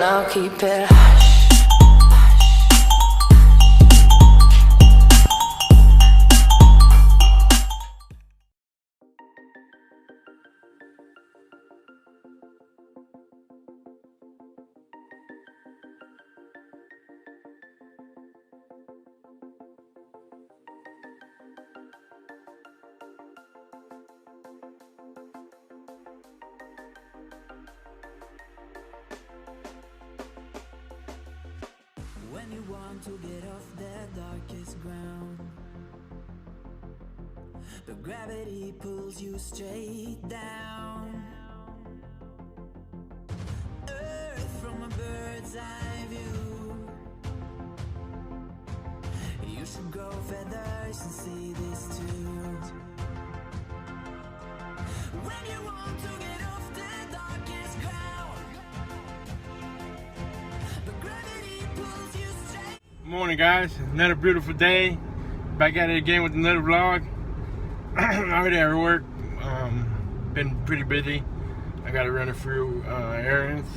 I'll keep it hush. When you want to get off the darkest ground, but gravity pulls you straight down. Earth from a bird's eye view. You should grow feathers and see this too. When you want to get off the darkest ground, but gravity pulls you straight. Morning, guys. Another beautiful day. Back at it again with another vlog. Already at work. Been pretty busy. I got to run a few errands,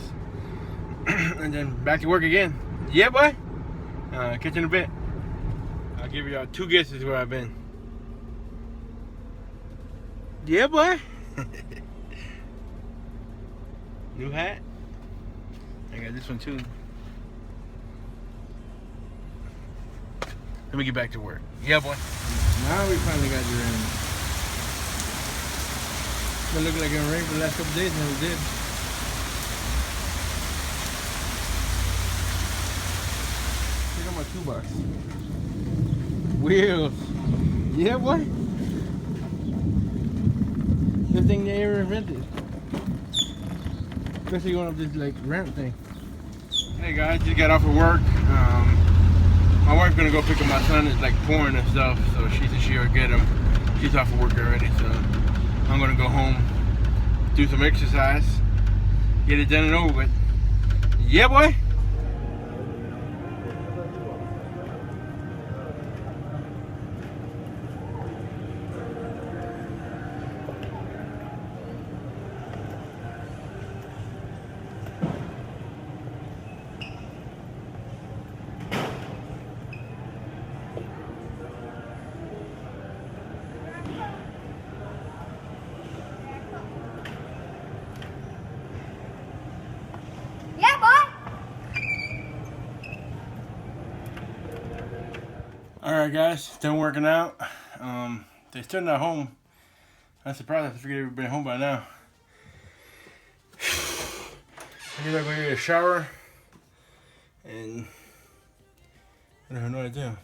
and then back to work again. Yeah, boy. Catch you in a bit. I'll give you 2 guesses where I've been. Yeah, boy. New hat. I got this one too. Let me get back to work. Yeah, boy. Now we finally got the rain. It looked like it rained for the last couple days, and it did. Check out my toolbox. Wheels. Yeah, boy. This thing they ever invented. Especially going up this like ramp thing. Hey guys, just got off of work. My wife's gonna go pick up my son. It's like pouring and stuff, so she said she'll get him. She's off of work already, so I'm gonna go home, do some exercise, get it done and over with. Yeah, boy. Alright guys, done working out. They're still not home. I'm surprised. I figured they'd been home by now. I guess I'm going to get a shower. And I don't know what to do.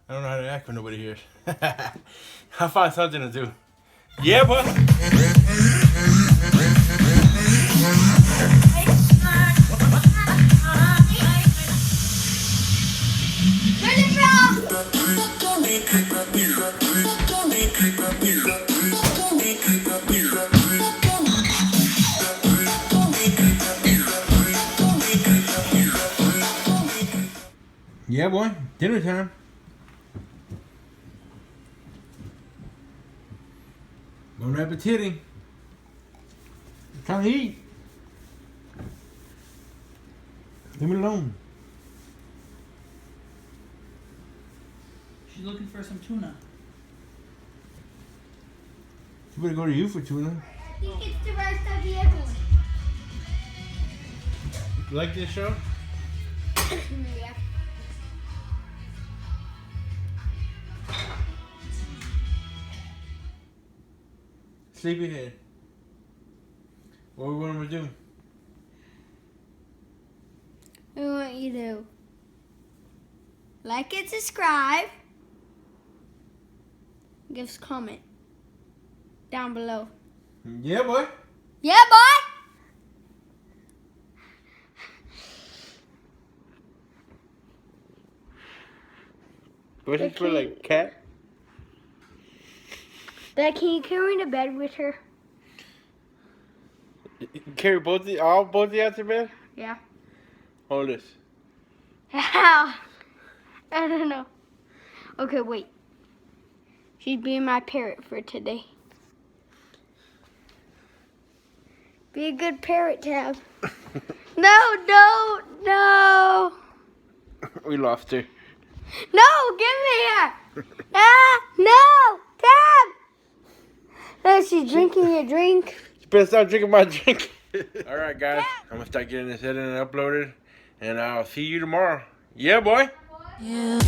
I don't know how to act when nobody hears. I'll find something to do. Yeah, boy. Yeah, boy. Dinner time. Bon appetit. Time to eat. Leave me alone. She's looking for some tuna. She better go to you for tuna. I think it's the rest of the other one. You like this show? Yeah. Sleepyhead. What we want to do? We want you to like and subscribe. Give us a comment down below. Yeah, boy. Yeah, boy. What's it for, like cat? Dad, can you carry me to bed with her? Carry both the out to bed? Yeah. Hold this. How? I don't know. Okay, wait. She's being my parrot for today. Be a good parrot, Tab. No. We lost her. No, give me her. No, Tab. No, she's drinking your drink. You better stop drinking my drink. Alright, guys. I'm going to start getting this edited and uploaded. And I'll see you tomorrow. Yeah, boy. Yeah.